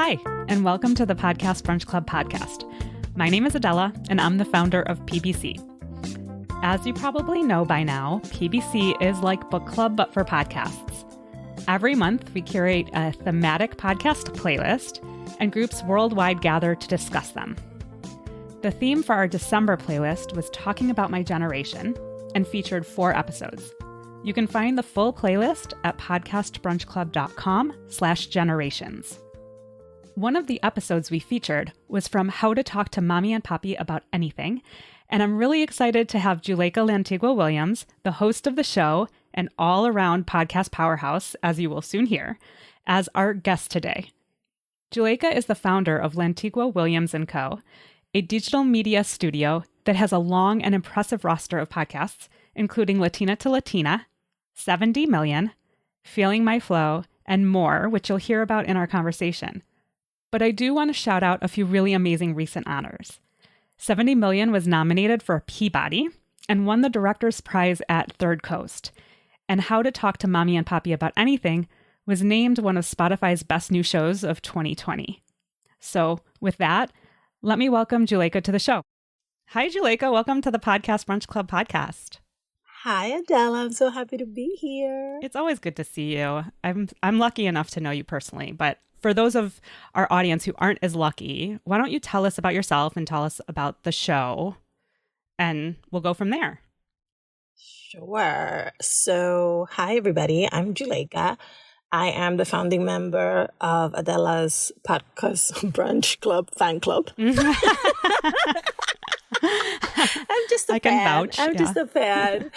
Hi, and welcome to the Podcast Brunch Club podcast. My name is Adela, and I'm the founder of PBC. As you probably know by now, PBC is like book club, but for podcasts. Every month, we curate a thematic podcast playlist, and groups worldwide gather to discuss them. The theme for our December playlist was talking about my generation and featured 4 episodes. You can find the full playlist at podcastbrunchclub.com/generations. One of the episodes we featured was from How to Talk to Mamí and Papí About Anything, and I'm really excited to have Juleyka Lantigua-Williams, the host of the show and all-around podcast powerhouse, as you will soon hear, as our guest today. Juleyka is the founder of Lantigua-Williams & Co., a digital media studio that has a long and impressive roster of podcasts, including Latina to Latina, 70 Million, Feeling My Flow, and more, which you'll hear about in our conversation. But I do want to shout out a few really amazing recent honors. 70 Million was nominated for a Peabody and won the Director's Prize at Third Coast. And How to Talk to Mamí and Papí About Anything was named one of Spotify's best new shows of 2020. So with that, let me welcome Juleyka to the show. Hi, Juleyka. Welcome to the Podcast Brunch Club podcast. Hi, Adela. I'm so happy to be here. It's always good to see you. I'm lucky enough to know you personally, but for those of our audience who aren't as lucky, why don't you tell us about yourself and tell us about the show, and we'll go from there. Sure. So, hi, everybody. I'm Juleyka. I am the founding member of Adela's Podcast Brunch Club fan club. I'm just a fan. I can vouch. I'm just a fan.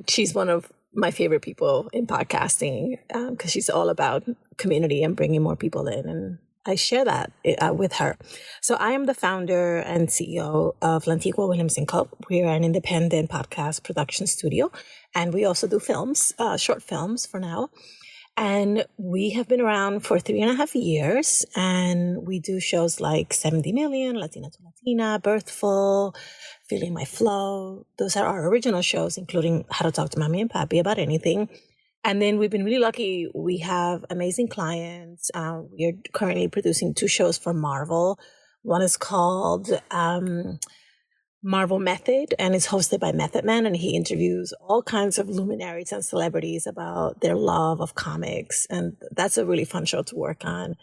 She's one of my favorite people in podcasting because she's all about community and bringing more people in. And I share that with her. So I am the founder and CEO of Lantigua-Williams & Co. We are an independent podcast production studio. And we also do films, short films for now. And we have been around for 3.5 years. And we do shows like 70 Million, Latina to Latina, Birthful, Feeling My Flow. Those are our original shows, including How to Talk to Mamí and Papí About Anything. And then we've been really lucky. We have amazing clients. We are currently producing 2 shows for Marvel. One is called Marvel Method, and it's hosted by Method Man, and he interviews all kinds of luminaries and celebrities about their love of comics. And that's a really fun show to work on.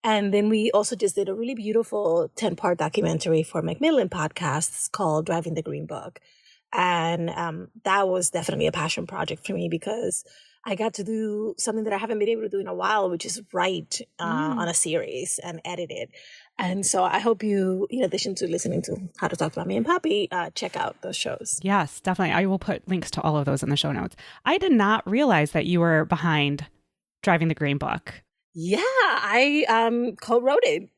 And then we also just did a really beautiful 10-part documentary for Macmillan Podcasts called Driving the Green Book. And that was definitely a passion project for me because I got to do something that I haven't been able to do in a while, which is write on a series and edit it. And so I hope you, in addition to listening to How to Talk to Mamí and Papí, check out those shows. Yes, definitely. I will put links to all of those in the show notes. I did not realize that you were behind Driving the Green Book. Yeah, I co-wrote it.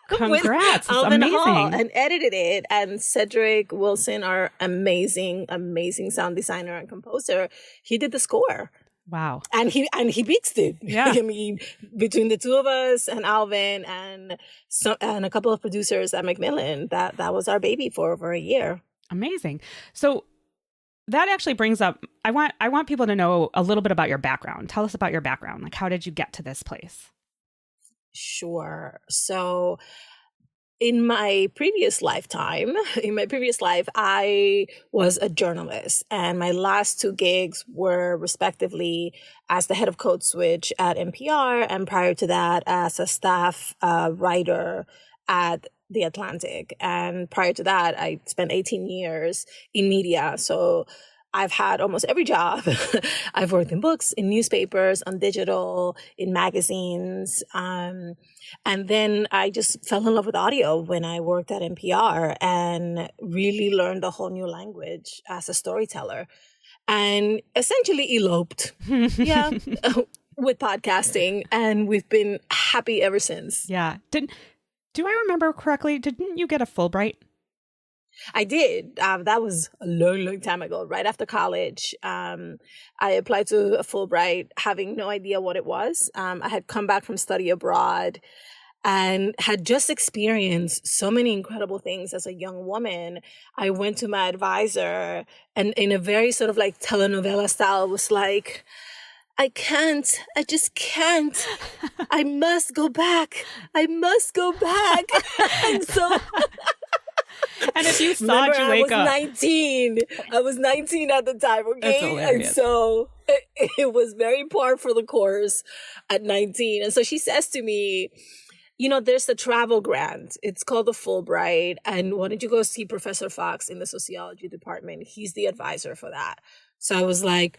Congrats. With it's amazing. Hall and edited it. And Cedric Wilson, our amazing sound designer and composer, he did the score. Wow. And he beats it. Yeah. I mean, between the 2 of us and Alvin and a couple of producers at Macmillan, that was our baby for over a year. Amazing. So that actually brings up, I want people to know a little bit about your background. Tell us about your background. Like, how did you get to this place? Sure. So in my previous life, I was a journalist, and my last 2 gigs were respectively as the head of Code Switch at NPR, and prior to that as a staff writer at The Atlantic. And prior to that, I spent 18 years in media. So I've had almost every job. I've worked in books, in newspapers, on digital, in magazines. And then I just fell in love with audio when I worked at NPR and really learned a whole new language as a storyteller and essentially eloped with podcasting. And we've been happy ever since. Yeah. Do I remember correctly? Didn't you get a Fulbright? I did. That was a long, long time ago, right after college. I applied to a Fulbright having no idea what it was. I had come back from study abroad and had just experienced so many incredible things as a young woman. I went to my advisor and in a very sort of like telenovela style was like, I can't. I just can't. I must go back. I must go back. And so... And if you saw Juleyka... I was 19 at the time, okay? That's hilarious. And so it was very par for the course at 19. And so she says to me, you know, there's the travel grant. It's called the Fulbright. And why don't you go see Professor Fox in the sociology department? He's the advisor for that. So I was like,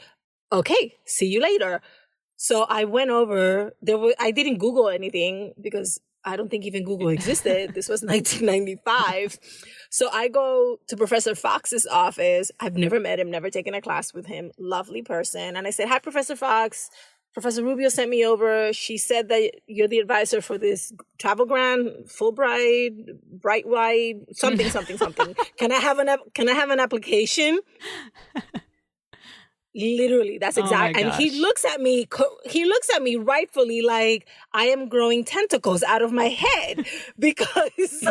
okay, see you later. So I went over. I didn't Google anything because I don't think even Google existed. This was 1995. So I go to Professor Fox's office. I've never met him, never taken a class with him. Lovely person. And I said, hi, Professor Fox. Professor Rubio sent me over. She said that you're the advisor for this travel grant, Fulbright, Bright White, something. Can I have an application? Literally, that's exactly. And he looks at me rightfully like I am growing tentacles out of my head because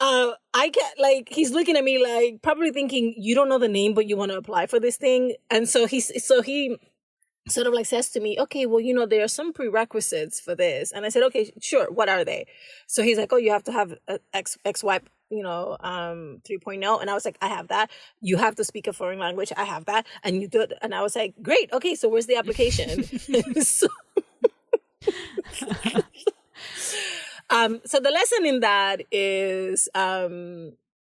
I get like, he's looking at me like probably thinking you don't know the name, but you want to apply for this thing. And so he sort of like says to me, okay, well, you know, there are some prerequisites for this. And I said, okay, sure. What are they? So he's like, oh, you have to have a XY, 3.0. And I was like, I have that. You have to speak a foreign language. I have that. And you do it. And I was like, great. Okay. So where's the application? So the lesson in that is,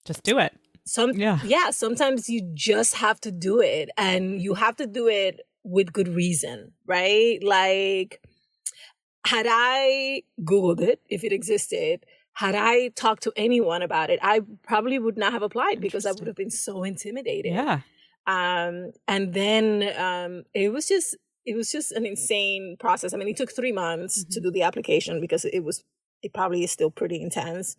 just do it. Sometimes you just have to do it, and you have to do it with good reason, right? Like, had I Googled it, if it existed, had I talked to anyone about it, I probably would not have applied because I would have been so intimidated. Yeah. And then it was just an insane process. I mean, it took 3 months to do the application because it probably is still pretty intense.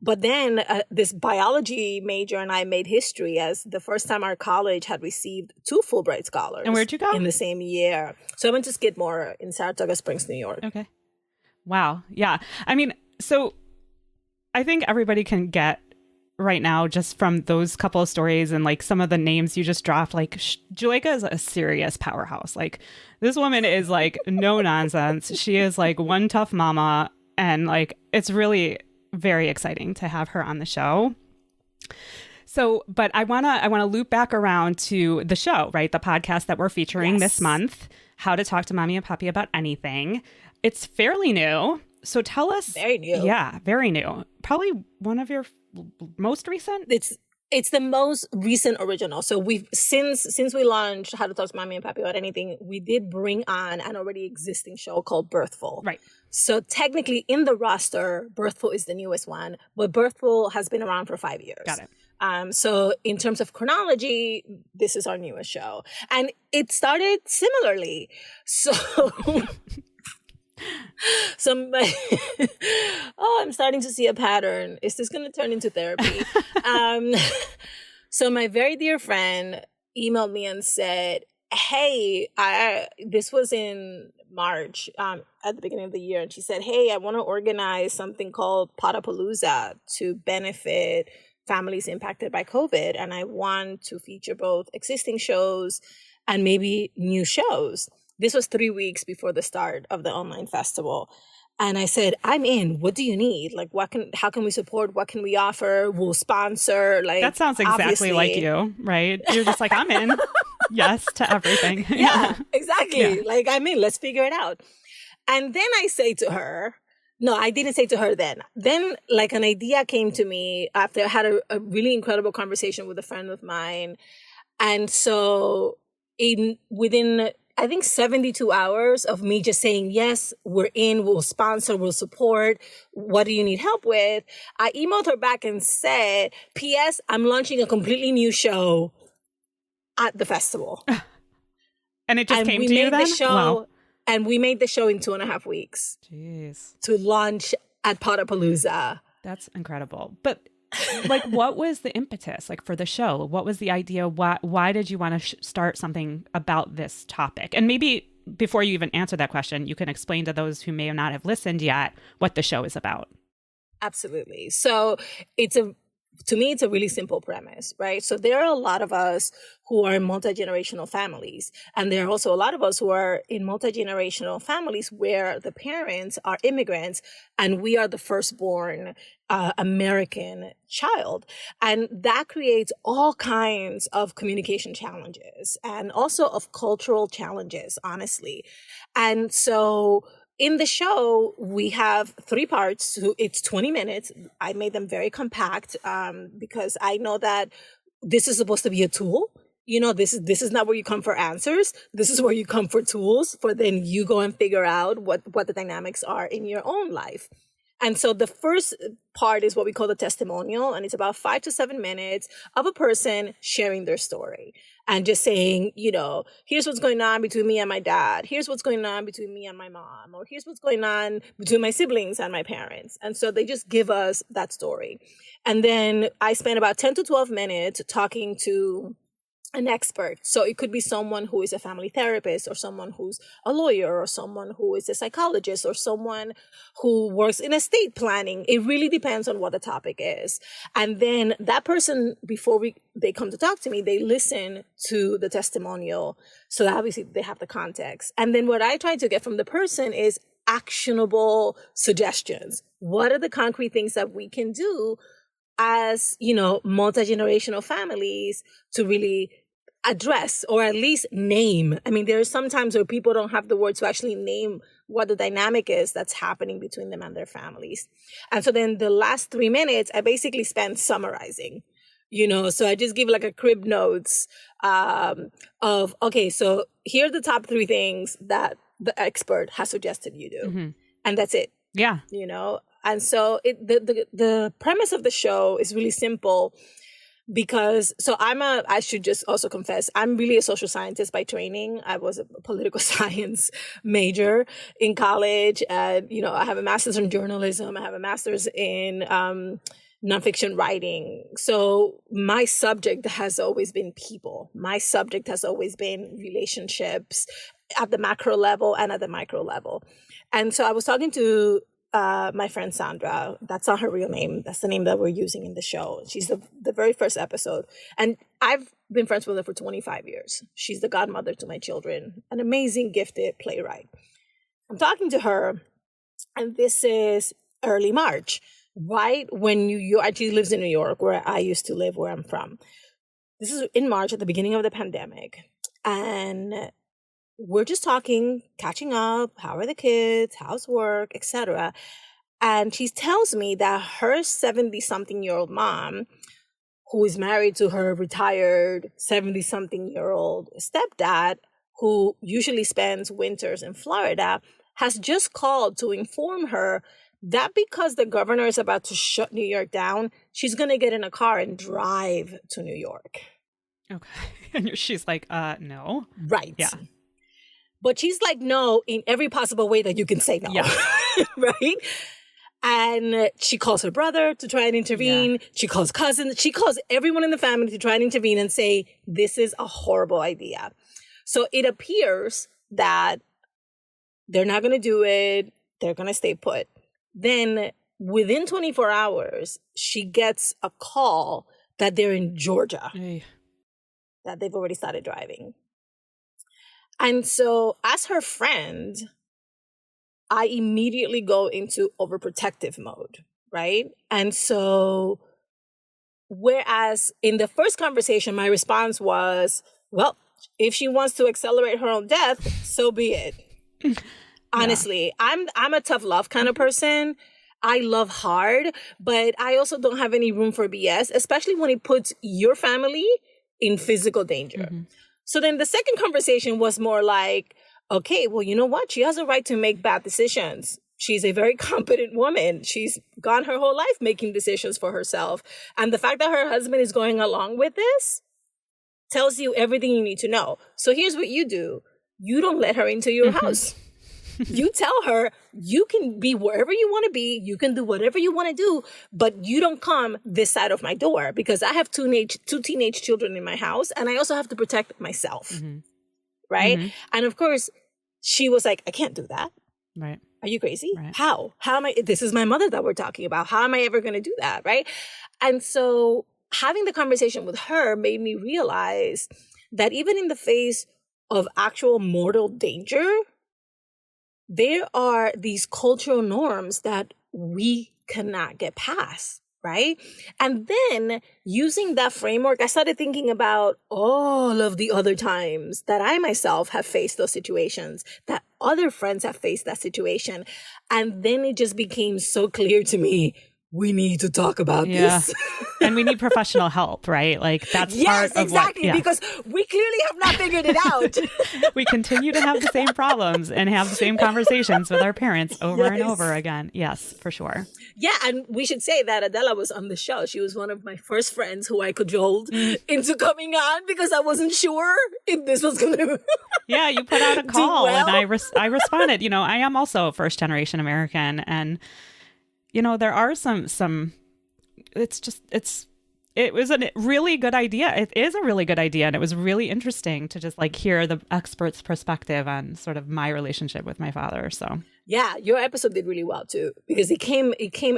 But then this biology major and I made history as the first time our college had received 2 Fulbright scholars. And where'd you go? In the same year. So I went to Skidmore in Saratoga Springs, New York. Okay. Wow. Yeah. I mean, so I think everybody can get right now just from those couple of stories and like some of the names you just dropped, like Juleyka is a serious powerhouse. Like this woman is like no nonsense. She is like one tough mama. And like, it's really very exciting to have her on the show. So, but I want to loop back around to the show, right? The podcast that we're featuring this month, How to Talk to Mamí and Papí About Anything. It's fairly new. So tell us. Very new. Yeah, very new. Probably one of your most recent? It's the most recent original. So we've since we launched How to Talk to Mamí and Papí About Anything, we did bring on an already existing show called Birthful. Right. So technically in the roster, Birthful is the newest one, but Birthful has been around for 5 years. Got it. So in terms of chronology, this is our newest show. And it started similarly. So I'm starting to see a pattern. Is this going to turn into therapy? So my very dear friend emailed me and said, hey, this was in March, at the beginning of the year. And she said, hey, I want to organize something called Potapalooza to benefit families impacted by COVID. And I want to feature both existing shows and maybe new shows. This was 3 weeks before the start of the online festival. And I said, I'm in. What do you need? Like, how can we support? What can we offer? We'll sponsor. Like, that sounds exactly like you, right? You're just like, I'm in. Yes to everything. Yeah, exactly. Yeah. Like, I'm in. Let's figure it out. And then I say to her, no, I didn't say to her then. Then, like, an idea came to me after I had a really incredible conversation with a friend of mine. And so within, I think 72 hours of me just saying, yes, we're in, we'll sponsor, we'll support. What do you need help with? I emailed her back and said, P.S., I'm launching a completely new show at the festival. And it just came to you then? The show, wow. And we made the show in 2.5 weeks. Jeez. To launch at Potapalooza. That's incredible. But like, what was the impetus like for the show? What was the idea? Why did you want to start something about this topic? And maybe before you even answer that question, you can explain to those who may not have listened yet what the show is about. Absolutely. So it's a to me, it's a really simple premise, right? So there are a lot of us who are in multi-generational families. And there are also a lot of us who are in multi-generational families where the parents are immigrants and we are the firstborn American child. And that creates all kinds of communication challenges and also of cultural challenges, honestly. And so in the show, we have 3 parts. So it's 20 minutes. I made them very compact because I know that this is supposed to be a tool. You know, this is not where you come for answers. This is where you come for tools for then you go and figure out what the dynamics are in your own life. And so the first part is what we call the testimonial. And it's about 5 to 7 minutes of a person sharing their story and just saying, you know, here's what's going on between me and my dad. Here's what's going on between me and my mom. Or here's what's going on between my siblings and my parents. And so they just give us that story. And then I spend about 10 to 12 minutes talking to an expert. So it could be someone who is a family therapist or someone who's a lawyer or someone who is a psychologist or someone who works in estate planning. It really depends on what the topic is. And then that person, before they come to talk to me, they listen to the testimonial. So that obviously they have the context. And then what I try to get from the person is actionable suggestions. What are the concrete things that we can do as, you know, multi-generational families to really address or at least name? I mean, there are some times where people don't have the words to actually name what the dynamic is that's happening between them and their families. And so then the last 3 minutes, I basically spend summarizing, you know, so I just give like a crib notes of, okay, so here are the top 3 things that the expert has suggested you do. Mm-hmm. And that's it. Yeah. You know, and so the premise of the show is really simple because, so I should just also confess, I'm really a social scientist by training. I was a political science major in college. And, you know, I have a master's in journalism. I have a master's in nonfiction writing. So my subject has always been people. My subject has always been relationships at the macro level and at the micro level. And so I was talking to my friend Sandra. That's not her real name. That's the name that we're using in the show. She's the very first episode. And I've been friends with her for 25 years. She's the godmother to my children, an amazing, gifted playwright. I'm talking to her, and this is early March, right when New York, she lives in New York, where I used to live, where I'm from. This is in March at the beginning of the pandemic. And we're just talking, catching up. How are the kids? How's work, etc. And she tells me that her 70-something-year-old mom, who is married to her retired 70-something-year-old stepdad, who usually spends winters in Florida, has just called to inform her that because the governor is about to shut New York down, she's going to get in a car and drive to New York. Okay. And she's like, no. Right. Yeah. But she's like, no, in every possible way that you can say no. Yeah. Right? And she calls her brother to try and intervene. Yeah. She calls cousins. She calls everyone in the family to try and intervene and say, this is a horrible idea. So it appears that they're not going to do it. They're going to stay put. Then within 24 hours, she gets a call that they're in Georgia, that they've already started driving. And so as her friend, I immediately go into overprotective mode, right? And so whereas in the first conversation, my response was, well, if she wants to accelerate her own death, so be it. Honestly, I'm a tough love kind of person. I love hard, but I also don't have any room for BS, especially when it puts your family in physical danger. Mm-hmm. So then the second conversation was more like, okay, well, you know what? She has a right to make bad decisions. She's a very competent woman. She's gone her whole life making decisions for herself. And the fact that her husband is going along with this tells you everything you need to know. So here's what you do. You don't let her into your house. You tell her you can be wherever you want to be. You can do whatever you want to do, but you don't come this side of my door because I have two teenage children in my house and I also have to protect myself. Mm-hmm. Right. Mm-hmm. And of course, she was like, I can't do that. Right. Are you crazy? Right. How am I, this is my mother that we're talking about. How am I ever going to do that? Right. And so having the conversation with her made me realize that even in the face of actual mortal danger, there are these cultural norms that we cannot get past. Right. And then using that framework, I started thinking about all of the other times that I myself have faced those situations, that other friends have faced that situation. And then it just became so clear to me, we need to talk about this. And we need professional help, right? Like that's yes, part of exactly, what, because we clearly have not figured it out. We continue to have the same problems and have the same conversations with our parents over and over again. Yes, for sure. Yeah, and we should say that Adela was on the show. She was one of my first friends who I cajoled into coming on because I wasn't sure if this was going to Yeah, you put out a call well. and I responded. You know, I am also a first generation American, and you know, there are some it was a really good idea. It is a really good idea. And it was really interesting to just like hear the expert's perspective on sort of my relationship with my father. So yeah, your episode did really well too, because it came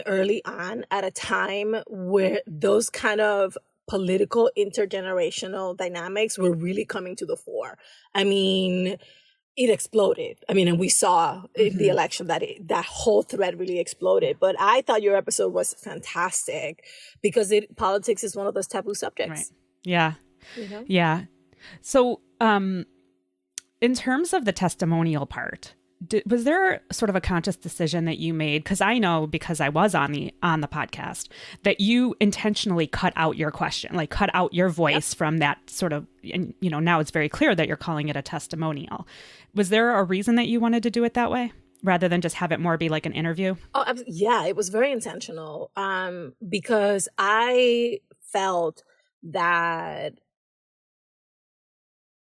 early on at a time where those kind of political intergenerational dynamics were really coming to the fore. I mean, it exploded. I mean, and we saw in the election that that whole thread really exploded. But I thought your episode was fantastic because politics is one of those taboo subjects. Right. Yeah. You know? Yeah. So in terms of the testimonial part, was there sort of a conscious decision that you made? Because I know, because I was on the podcast, that you intentionally cut out your question, like cut out your voice from that sort of, and you know, now it's very clear that you're calling it a testimonial. Was there a reason that you wanted to do it that way rather than just have it more be like an interview? Oh, yeah, it was very intentional because I felt that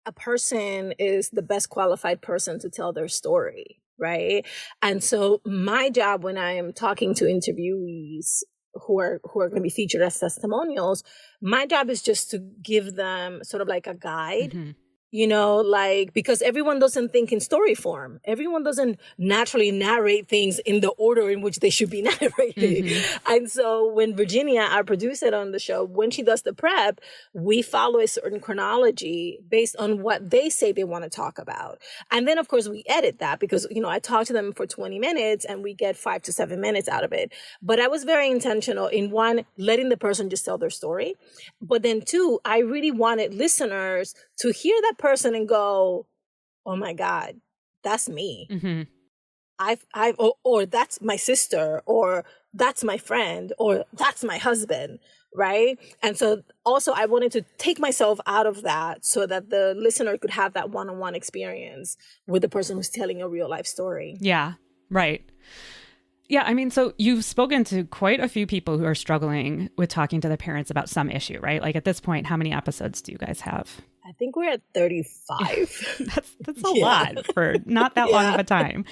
a person is the best qualified person to tell their story, right? And so my job when I am talking to interviewees who are going to be featured as testimonials, my job is just to give them sort of like a guide. You know, like, because everyone doesn't think in story form. Everyone doesn't naturally narrate things in the order in which they should be narrated. And so when Virginia, our producer on the show, when she does the prep, we follow a certain chronology based on what they say they want to talk about. And then, of course, we edit that because, you know, I talk to them for 20 minutes and we get 5 to 7 minutes out of it. But I was very intentional in one, letting the person just tell their story. But then two, I really wanted listeners to hear that person and go, oh my God, that's me. Or that's my sister, or that's my friend, or that's my husband, right? And so also I wanted to take myself out of that so that the listener could have that one-on-one experience with the person who's telling a real life story. Yeah, right. Yeah, I mean, so you've spoken to quite a few people who are struggling with talking to their parents about some issue, right? Like at this point, how many episodes do you guys have? I think we're at 35. That's a lot for not that long of a time.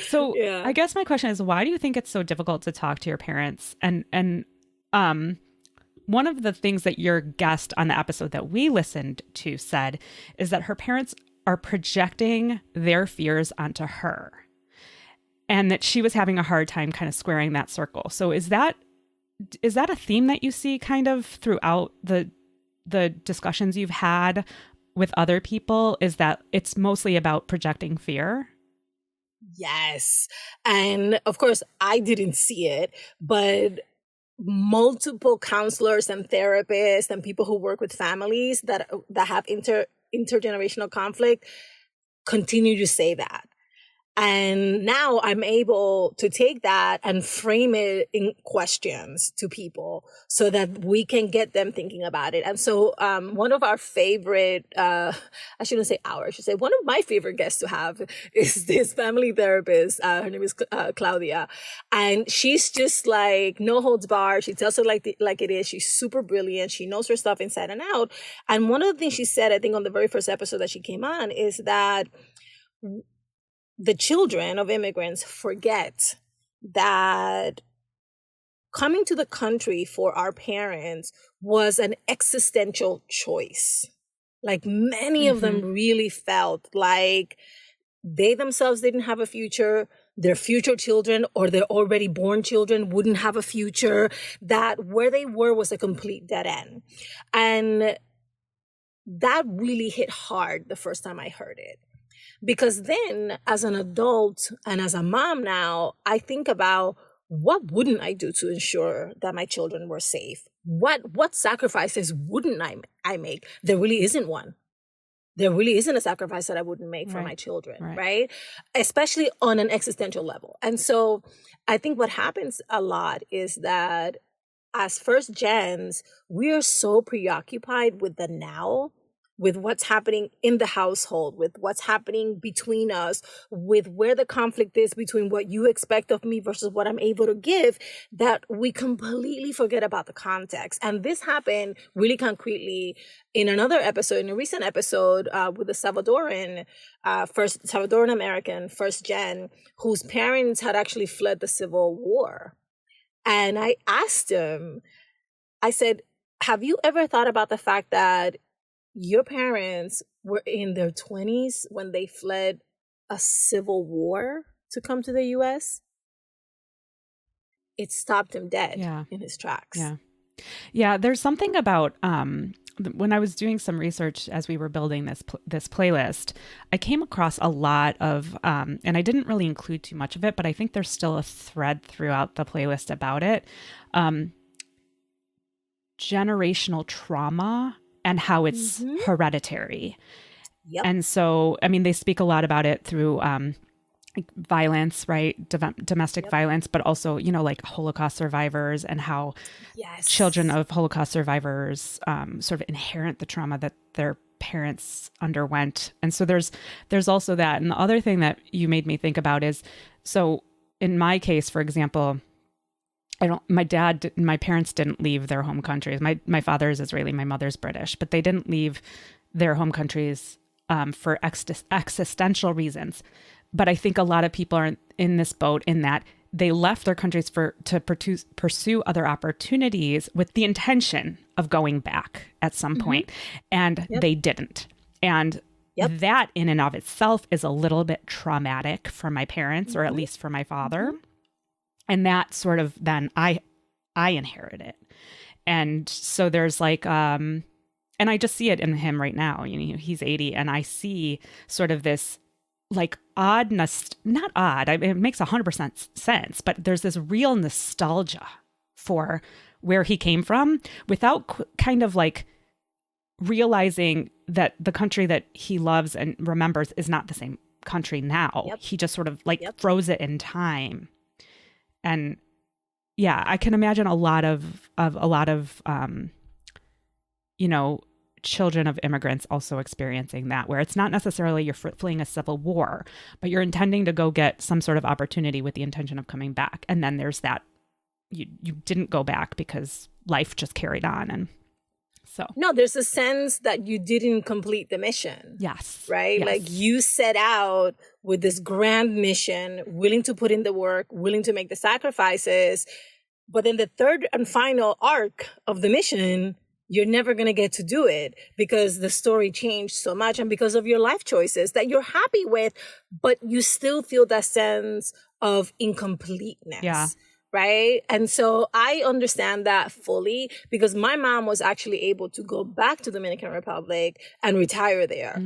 So I guess my question is, why do you think it's so difficult to talk to your parents? And one of the things that your guest on the episode that we listened to said is that her parents are projecting their fears onto her, and that she was having a hard time kind of squaring that circle. So is that a theme that you see kind of throughout the discussions you've had with other people, is that it's mostly about projecting fear? Yes. And of course, I didn't see it, but multiple counselors and therapists and people who work with families that have intergenerational conflict continue to say that. And now I'm able to take that and frame it in questions to people so that we can get them thinking about it. And so one of our favorite, I should say one of my favorite guests to have is this family therapist. Her name is Claudia. And she's just like, no holds barred. She tells it like it is. She's super brilliant. She knows her stuff inside and out. And one of the things she said, I think on the very first episode that she came on, is that the children of immigrants forget that coming to the country for our parents was an existential choice. Like many of them really felt like they themselves didn't have a future. their future children or their already born children wouldn't have a future, that where they were was a complete dead end. And that really hit hard the first time I heard it. Because then as an adult and as a mom now, I think about what wouldn't I do to ensure that my children were safe? What sacrifices wouldn't I make? There really isn't one. There really isn't a sacrifice that I wouldn't make for my children, right? Especially on an existential level. And so I think what happens a lot is that as first gens, we are so preoccupied with the now, with what's happening in the household, with what's happening between us, with where the conflict is between what you expect of me versus what I'm able to give, that we completely forget about the context. And this happened really concretely in another episode, in a recent episode with a Salvadoran American, first gen, whose parents had actually fled the Civil War. And I asked him, I said, have you ever thought about the fact that your parents were in their 20s when they fled a civil war to come to the U.S.? It stopped him dead in his tracks. Yeah, there's something about when I was doing some research as we were building this playlist, I came across a lot of, and I didn't really include too much of it, but I think there's still a thread throughout the playlist about it. Generational trauma and how it's hereditary. Yep. And so, I mean, they speak a lot about it through violence, right? Domestic violence, but also, like Holocaust survivors and how children of Holocaust survivors sort of inherit the trauma that their parents underwent. And so there's also that. And the other thing that you made me think about is, so in my case, for example, my parents didn't leave their home countries. My father is Israeli, my mother's British, but they didn't leave their home countries for existential reasons. But I think a lot of people are in this boat in that they left their countries to pursue other opportunities with the intention of going back at some point, and they didn't. And that in and of itself is a little bit traumatic for my parents, or at least for my father. And that sort of then I inherit it. And so there's like, and I just see it in him right now. He's 80, and I see sort of this like oddness, not odd, it makes 100% sense, but there's this real nostalgia for where he came from without kind of like realizing that the country that he loves and remembers is not the same country now. He just sort of like froze it in time. And yeah, I can imagine a lot of children of immigrants also experiencing that, where it's not necessarily you're fleeing a civil war, but you're intending to go get some sort of opportunity with the intention of coming back. And then there's that, you didn't go back because life just carried on. And so. No, there's a sense that you didn't complete the mission. Yes. Right? Yes. Like you set out with this grand mission, willing to put in the work, willing to make the sacrifices. But then the third and final arc of the mission, you're never going to get to do it because the story changed so much and because of your life choices that you're happy with, but you still feel that sense of incompleteness. Yeah. Right. And so I understand that fully because my mom was actually able to go back to Dominican Republic and retire there.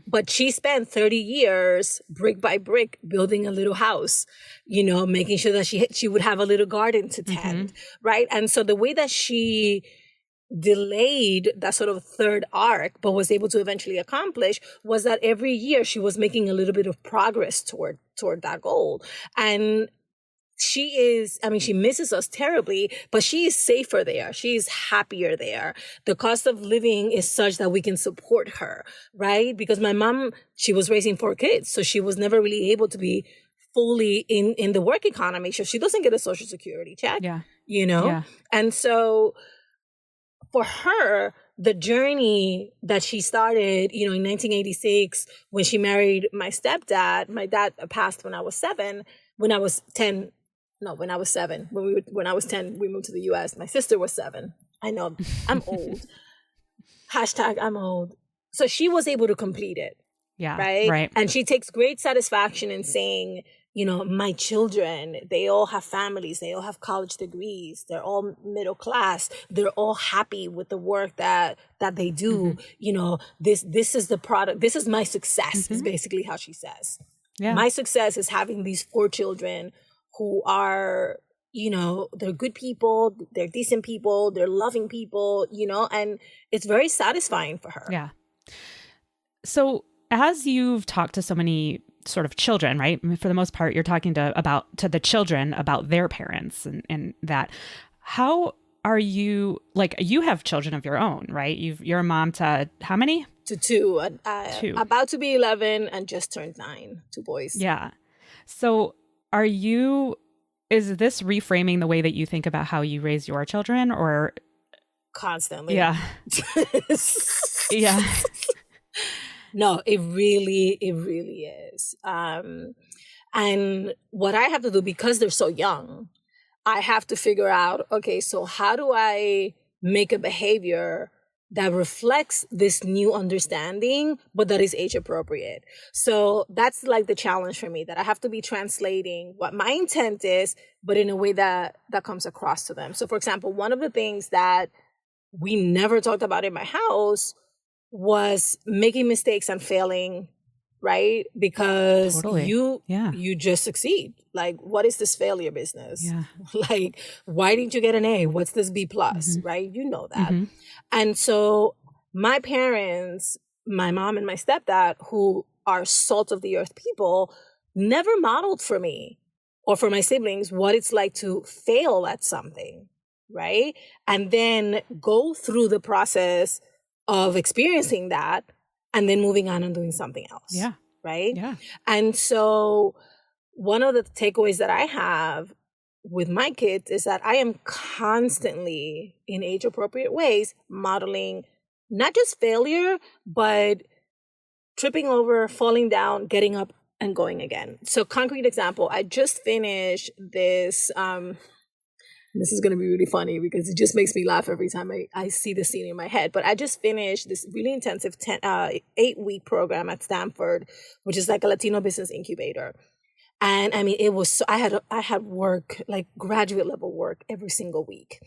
But she spent 30 years brick by brick building a little house, making sure that she would have a little garden to tend. Right. And so the way that she delayed that sort of third arc, but was able to eventually accomplish was that every year she was making a little bit of progress toward that goal. And she misses us terribly, but she is safer there. She is happier there. The cost of living is such that we can support her, right? Because my mom, she was raising 4 kids, so she was never really able to be fully in the work economy. So she doesn't get a Social Security check, And so for her, the journey that she started, in 1986, when she married my stepdad, my dad passed when I was 7, when I was 10. No, when I was 7. When I was 10, we moved to the U.S. My sister was 7. I know, I'm old. #I'm old. So she was able to complete it. Yeah. Right. And she takes great satisfaction in saying, my children, they all have families, they all have college degrees, they're all middle class, they're all happy with the work that they do. This is the product, this is my success, is basically how she says. Yeah. My success is having these 4 children who are, they're good people, they're decent people, they're loving people, and it's very satisfying for her. Yeah. So as you've talked to so many sort of children, right? For the most part, you're talking to the children about their parents and that. How are you, like, you have children of your own, right? You're a mom to how many? To 2. 2. About to be 11 and just turned 9. 2 boys. Yeah. So is this reframing the way that you think about how you raise your children, or? Constantly. Yeah. Yeah. No, it really is. And what I have to do, because they're so young, I have to figure out, okay, so how do I make a behavior that reflects this new understanding, but that is age appropriate? So that's like the challenge for me, that I have to be translating what my intent is, but in a way that comes across to them. So for example, one of the things that we never talked about in my house was making mistakes and failing, right? Because totally. you just succeed. Like, what is this failure business? Yeah. Like, why didn't you get an A? What's this B plus, right? You know that. And so my parents, my mom and my stepdad, who are salt of the earth people, never modeled for me or for my siblings what it's like to fail at something, right? And then go through the process of experiencing that and then moving on and doing something else. Yeah. Right? Yeah. And so one of the takeaways that I have with my kids is that I am constantly, in age appropriate ways, modeling not just failure, but tripping over, falling down, getting up and going again. So concrete example, I just finished this, this is going to be really funny because it just makes me laugh every time I see the scene in my head. But I just finished this really intensive 8-week program at Stanford, which is like a Latino business incubator. And I mean, it was so, I had work, like graduate level work every single week.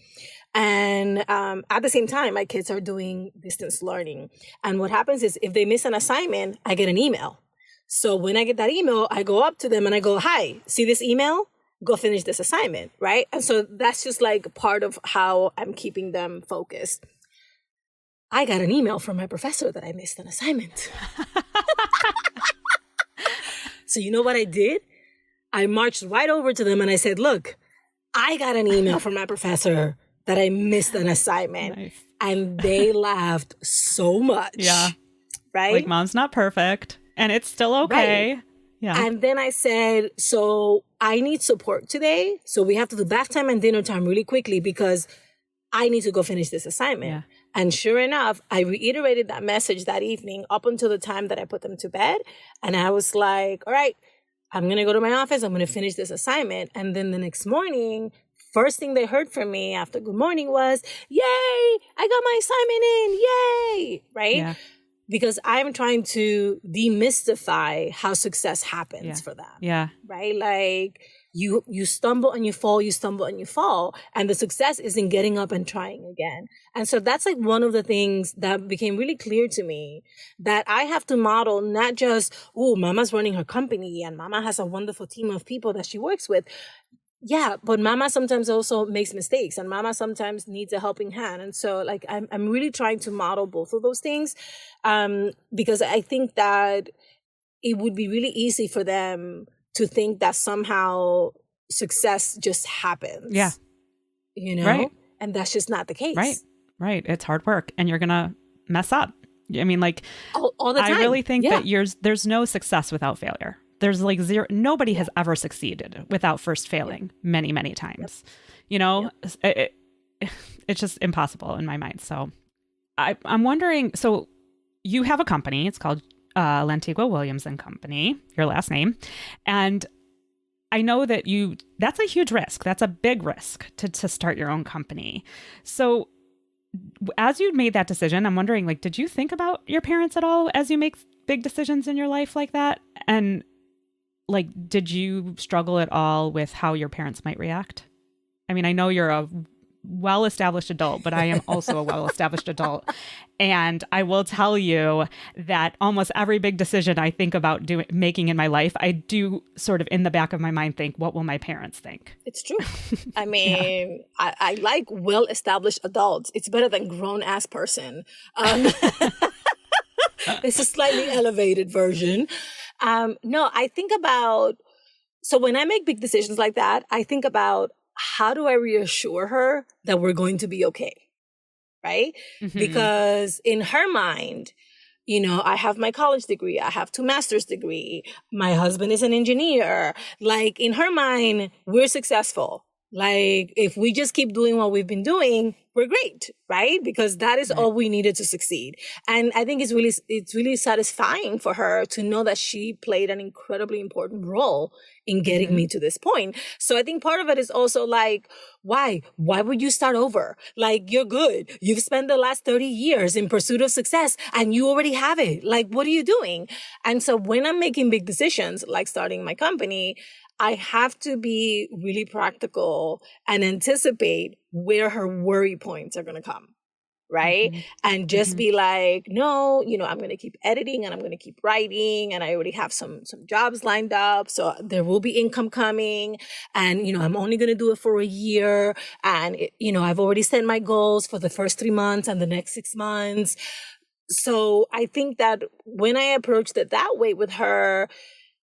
And at the same time, my kids are doing distance learning. And what happens is if they miss an assignment, I get an email. So when I get that email, I go up to them and I go, "Hi, see this email? Go finish this assignment," right? And so that's just like part of how I'm keeping them focused. I got an email from my professor that I missed an assignment. So you know what I did? I marched right over to them and I said, "Look, I got an email from my professor that I missed an assignment." Nice. And they laughed so much. Yeah. Right? Like, mom's not perfect and it's still okay. Right. Yeah. And then I said, so I need support today. So we have to do bath time and dinner time really quickly because I need to go finish this assignment. Yeah. And sure enough, I reiterated that message that evening up until the time that I put them to bed. And I was like, all right, I'm going to go to my office. I'm going to finish this assignment. And then the next morning, first thing they heard from me after good morning was, "Yay, I got my assignment in. Yay." Right? Yeah. Because I'm trying to demystify how success happens for them. Yeah. Right? Like you stumble and you fall, you stumble and you fall. And the success is in getting up and trying again. And so that's like one of the things that became really clear to me, that I have to model not just, "Oh, mama's running her company and mama has a wonderful team of people that she works with." Yeah, but mama sometimes also makes mistakes and mama sometimes needs a helping hand. And so like, I'm really trying to model both of those things because I think that it would be really easy for them to think that somehow success just happens. Yeah. You know? Right. And that's just not the case. Right. Right. It's hard work and you're going to mess up. I mean, like, all the time. I really think that there's no success without failure. There's like zero, nobody has ever succeeded without first failing many, many times. You know, it's just impossible in my mind. So I'm wondering, so you have a company, it's called Lantigua-Williams and Company, your last name. And I know that that's a huge risk. That's a big risk to start your own company. So as you made that decision, I'm wondering, like, did you think about your parents at all as you make big decisions in your life like that? And like, did you struggle at all with how your parents might react? I mean, I know you're a well-established adult, but I am also a well-established adult. And I will tell you that almost every big decision I think about making in my life, I do sort of in the back of my mind think, what will my parents think? It's true. I mean, I like well-established adults. It's better than grown-ass person. It's a slightly elevated version. No, I think about, so when I make big decisions like that, I think about, how do I reassure her that we're going to be okay? Right? Mm-hmm. Because in her mind, you know, I have my college degree. I have 2 master's degree. My husband is an engineer. Like, in her mind, we're successful. Like, if we just keep doing what we've been doing, we're great, right? Because that is all we needed to succeed. And I think it's really satisfying for her to know that she played an incredibly important role in getting me to this point. So I think part of it is also like, why? Why would you start over? Like, you're good. You've spent the last 30 years in pursuit of success and you already have it. Like, what are you doing? And so when I'm making big decisions, like starting my company, I have to be really practical and anticipate where her worry points are going to come, right? Mm-hmm. And just be like, no, you know, I'm going to keep editing and I'm going to keep writing, and I already have some jobs lined up, so there will be income coming, and, you know, I'm only going to do it for a year, and, you know, I've already set my goals for the first 3 months and the next 6 months. So I think that when I approached it that way with her,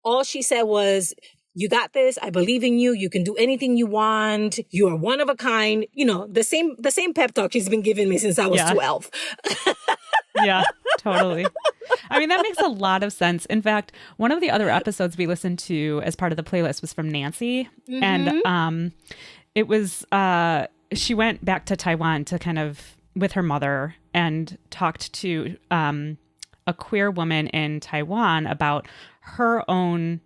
all she said was, you got this. I believe in you. You can do anything you want. You are one of a kind. You know, the same pep talk she's been giving me since I was 12. Yeah, totally. I mean, that makes a lot of sense. In fact, one of the other episodes we listened to as part of the playlist was from Nancy. Mm-hmm. And it was, she went back to Taiwan to kind of, with her mother, and talked to a queer woman in Taiwan about her own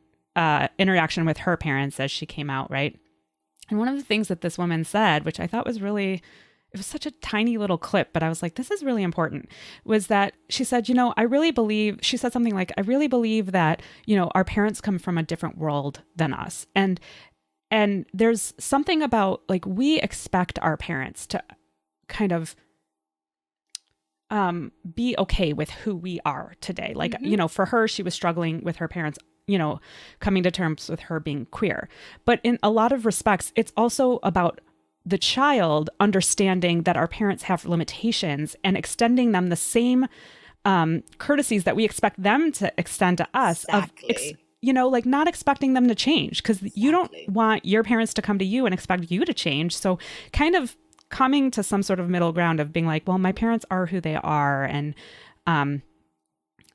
interaction with her parents as she came out, right? And one of the things that this woman said, which I thought was really, it was such a tiny little clip, but I was like, this is really important, was that she said, you know, she said something like, I really believe that, you know, our parents come from a different world than us. And there's something about, like, we expect our parents to kind of be okay with who we are today. Like, you know, for her, she was struggling with her parents, you know, coming to terms with her being queer. But in a lot of respects, it's also about the child understanding that our parents have limitations and extending them the same courtesies that we expect them to extend to us. Exactly. You know, like, not expecting them to change, because you don't want your parents to come to you and expect you to change. So kind of coming to some sort of middle ground of being like, well, my parents are who they are, and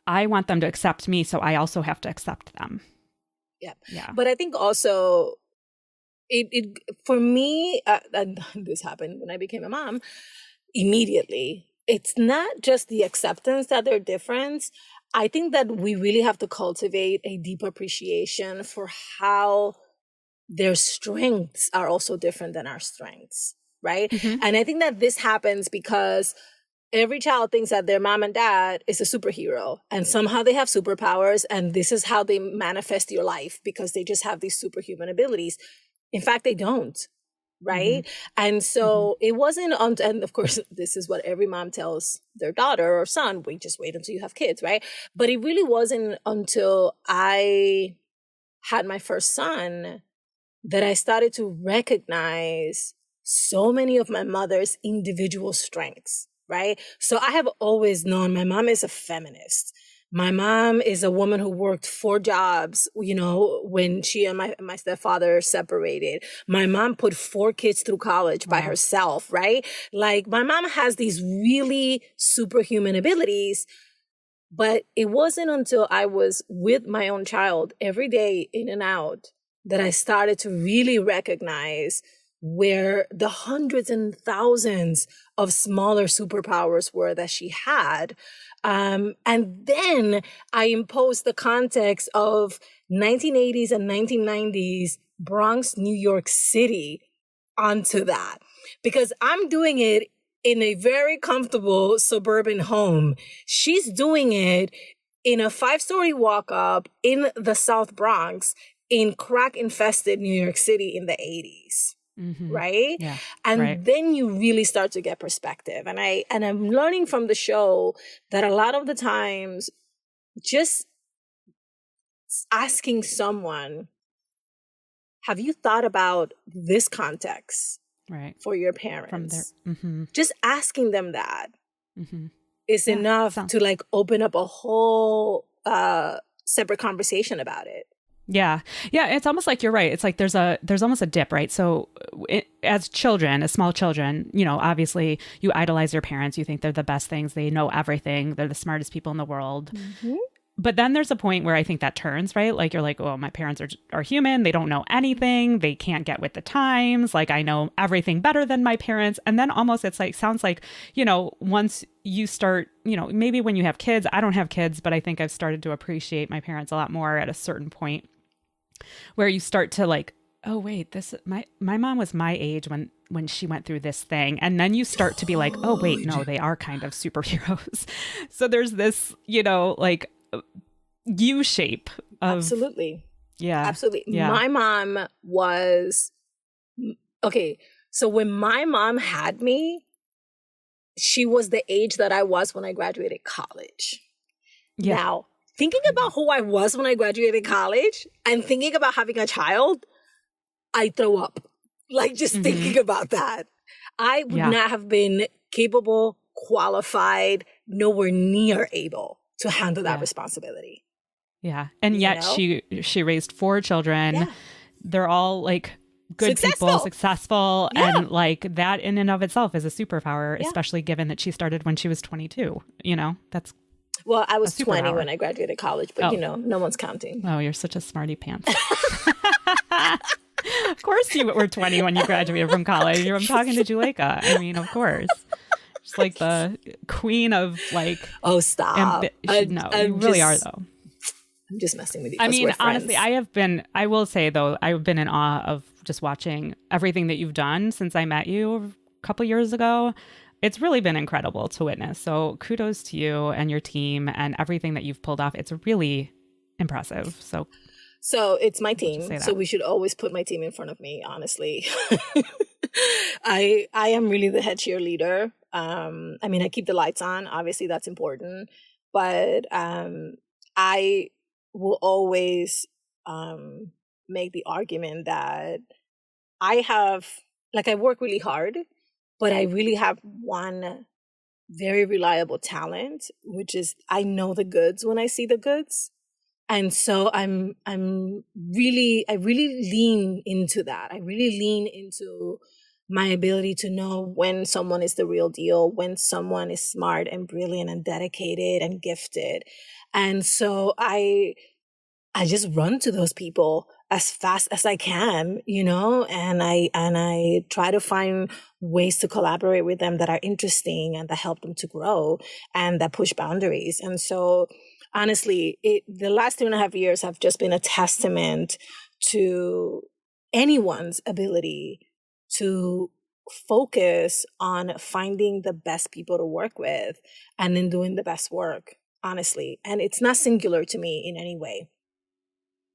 I want them to accept me, so I also have to accept them. Yeah. But I think also it for me, and this happened when I became a mom, immediately, it's not just the acceptance that they're different. I think that we really have to cultivate a deep appreciation for how their strengths are also different than our strengths, right? Mm-hmm. And I think that this happens because every child thinks that their mom and dad is a superhero, and somehow they have superpowers, and this is how they manifest your life because they just have these superhuman abilities. In fact, they don't, right? Mm-hmm. And so it wasn't, and of course, this is what every mom tells their daughter or son, we just wait until you have kids, right? But it really wasn't until I had my first son that I started to recognize so many of my mother's individual strengths. Right? So I have always known my mom is a feminist. My mom is a woman who worked 4 jobs, you know, when she and my stepfather separated. My mom put 4 kids through college by herself, right? Like, my mom has these really superhuman abilities, but it wasn't until I was with my own child every day in and out that I started to really recognize where the hundreds and thousands of smaller superpowers were that she had. And then I imposed the context of 1980s and 1990s Bronx, New York City onto that, because I'm doing it in a very comfortable suburban home. She's doing it in a 5-story walk-up in the South Bronx in crack-infested New York City in the 80s. Mm-hmm. Right? Yeah. And then you really start to get perspective. And I'm learning from the show that a lot of the times just asking someone, have you thought about this context for your parents? From there. Just asking them that is Yeah, enough to like open up a whole separate conversation about it. Yeah. Yeah. It's almost like you're right. It's like there's almost a dip, right? So as children, as small children, you know, obviously you idolize your parents. You think they're the best things. They know everything. They're the smartest people in the world. Mm-hmm. But then there's a point where I think that turns, right? Like you're like, oh, my parents are human. They don't know anything. They can't get with the times. Like I know everything better than my parents. And then almost it's like, sounds like, you know, once you start, you know, maybe when you have kids, I don't have kids, but I think I've started to appreciate my parents a lot more at a certain point where you start to like, oh, wait, my mom was my age when she went through this thing. And then you start to be like, oh, wait, no, they are kind of superheroes. So there's this, you know, like U shape of. Absolutely. Yeah. Absolutely. Yeah. My mom was, okay. So when my mom had me, she was the age that I was when I graduated college. Yeah. Now, thinking about who I was when I graduated college and thinking about having a child, I throw up. Like just thinking about that. I would not have been capable, qualified, nowhere near able to handle that responsibility. Yeah. And yet she raised 4 children. Yeah. They're all like good people, successful. Yeah. And like that in and of itself is a superpower, especially given that she started when she was 22. You know, that's. Well, I was 20 when I graduated college, but you know, no one's counting. Oh, you're such a smarty pants. Of course you were 20 when you graduated from college. I'm talking to Juleyka. I mean, of course. She's like the queen of like. Oh, stop. You really are though. I'm just messing with you. I mean, honestly, I will say though, I've been in awe of just watching everything that you've done since I met you a couple years ago. It's really been incredible to witness. So kudos to you and your team and everything that you've pulled off. It's really impressive. So it's my team. So we should always put my team in front of me, honestly. I am really the head cheerleader. I mean, I keep the lights on. Obviously, that's important. But I will always make the argument that I work really hard, but I really have one very reliable talent, which is I know the goods when I see the goods. And so I really lean into that. I really lean into my ability to know when someone is the real deal, when someone is smart and brilliant and dedicated and gifted. And so I just run to those people as fast as I can, you know, and I try to find ways to collaborate with them that are interesting and that help them to grow and that push boundaries. And so honestly, the last 2.5 years have just been a testament to anyone's ability to focus on finding the best people to work with and then doing the best work, honestly. And it's not singular to me in any way.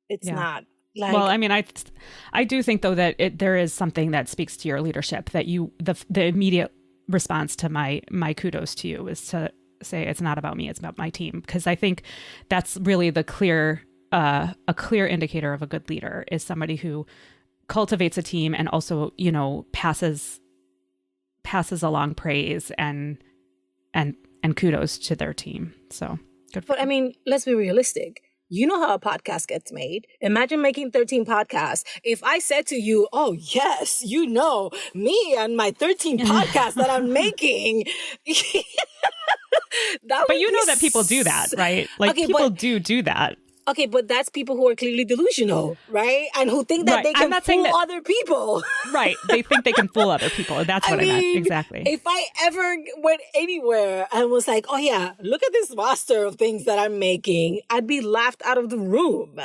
It's not. Like, well, I mean, I do think though that there is something that speaks to your leadership that the immediate response to my kudos to you is to say it's not about me, it's about my team, because I think that's really a clear indicator of a good leader is somebody who cultivates a team and also, you know, passes along praise and kudos to their team. So good. But I mean, let's be realistic. You know how a podcast gets made. Imagine making 13 podcasts. If I said to you, oh, yes, you know, me and my 13 podcasts that I'm making. But you know that people do that, right? Like people do that. Okay, but that's people who are clearly delusional, right? And who think that they can fool other people. Right. They think they can fool other people. That's what I meant. Exactly. If I ever went anywhere and was like, oh yeah, look at this roster of things that I'm making, I'd be laughed out of the room.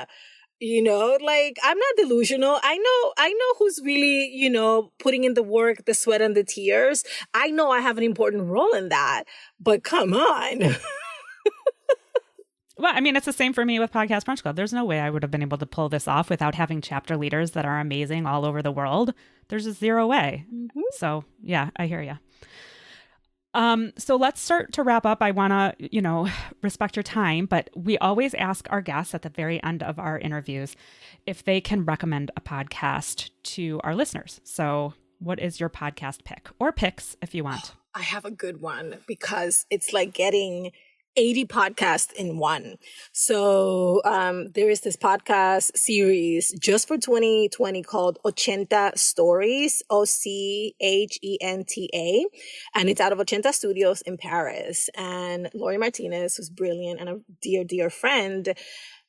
You know, like I'm not delusional. I know who's really, you know, putting in the work, the sweat and the tears. I know I have an important role in that, but come on. Well, I mean, it's the same for me with Podcast Brunch Club. There's no way I would have been able to pull this off without having chapter leaders that are amazing all over the world. There's just zero way. Mm-hmm. So yeah, I hear you. So let's start to wrap up. I want to, respect your time, but we always ask our guests at the very end of our interviews if they can recommend a podcast to our listeners. So what is your podcast pick, or picks if you want? I have a good one because it's like getting 80 podcasts in one. So there is this podcast series just for 2020 called Ochenta Stories, Ochenta, and it's out of Ochenta Studios in Paris. And Lory Martinez, who's brilliant and a dear, dear friend,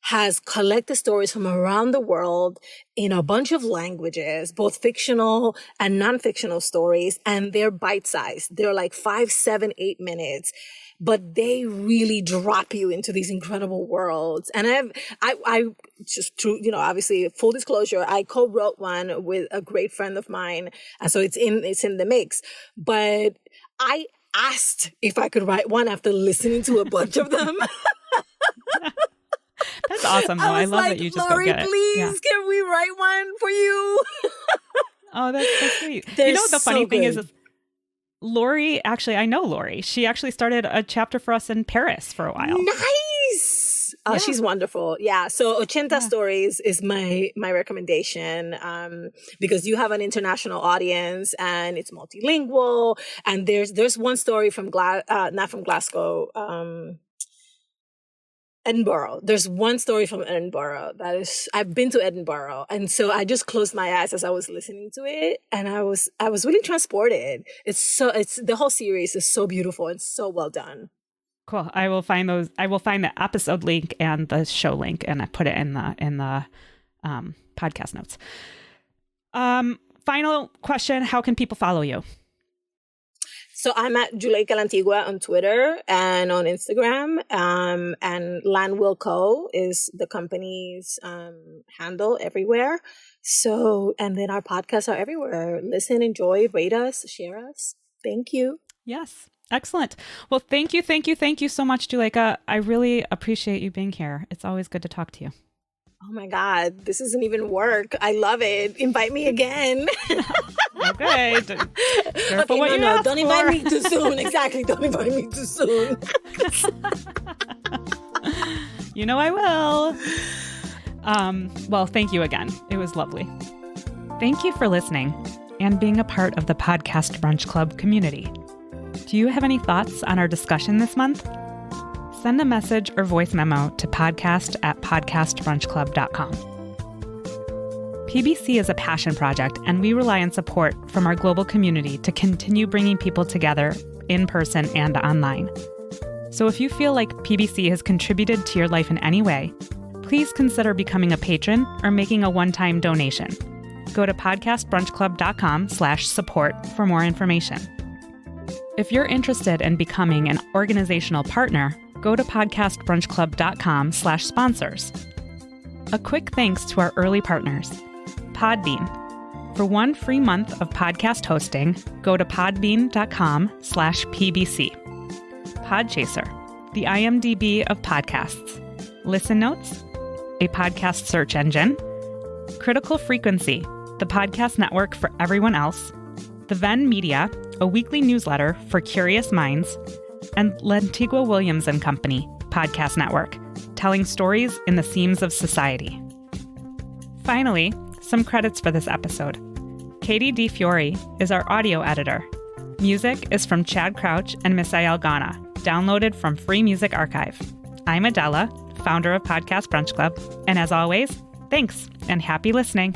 has collected stories from around the world in a bunch of languages, both fictional and non-fictional stories, and they're bite-sized. They're like 5, 7, 8 minutes. But they really drop you into these incredible worlds. And I just, obviously, full disclosure, I co-wrote one with a great friend of mine. And so it's in the mix. But I asked if I could write one after listening to a bunch of them. That's awesome, though. I love that you just Lory, go get it. Please, can we write one for you? Oh, that's so sweet. You know what the funny thing is Lory, actually, I know Lory. She actually started a chapter for us in Paris for a while. Nice. Oh, yeah. She's wonderful. Yeah. So Ochenta Stories is my recommendation because you have an international audience and it's multilingual. And there's one story from not from Glasgow, Edinburgh. There's one story from Edinburgh I've been to Edinburgh. And so I just closed my eyes as I was listening to it. And I was really transported. The whole series is so beautiful and so well done. Cool. I will find the episode link and the show link, and I put it in the podcast notes. Final question. How can people follow you? So I'm at Juleyka Lantigua on Twitter and on Instagram. And Landwill Co. is the company's handle everywhere. So, and then our podcasts are everywhere. Listen, enjoy, rate us, share us. Thank you. Yes. Excellent. Well, thank you so much, Juleyka. I really appreciate you being here. It's always good to talk to you. Oh my God, this isn't even work. I love it. Invite me again. Okay. Careful what you ask don't for. Invite me too soon. Exactly. Don't invite me too soon. You know I will. Well, thank you again. It was lovely. Thank you for listening and being a part of the Podcast Brunch Club community. Do you have any thoughts on our discussion this month? Send a message or voice memo to podcast@podcastbrunchclub.com. PBC is a passion project, and we rely on support from our global community to continue bringing people together in person and online. So if you feel like PBC has contributed to your life in any way, please consider becoming a patron or making a one-time donation. Go to podcastbrunchclub.com/support for more information. If you're interested in becoming an organizational partner, go to podcastbrunchclub.com/sponsors. A quick thanks to our early partners. Podbean. For 1 free month of podcast hosting, go to podbean.com/PBC. Podchaser, the IMDb of podcasts. Listen Notes, a podcast search engine. Critical Frequency, the podcast network for everyone else. The Venn Media, a weekly newsletter for curious minds. And Lantigua-Williams and Company, podcast network, telling stories in the seams of society. Finally, some credits for this episode. Katie DeFiore is our audio editor. Music is from Chad Crouch and Misael Gauna, downloaded from Free Music Archive. I'm Adela, founder of Podcast Brunch Club, and as always, thanks and happy listening.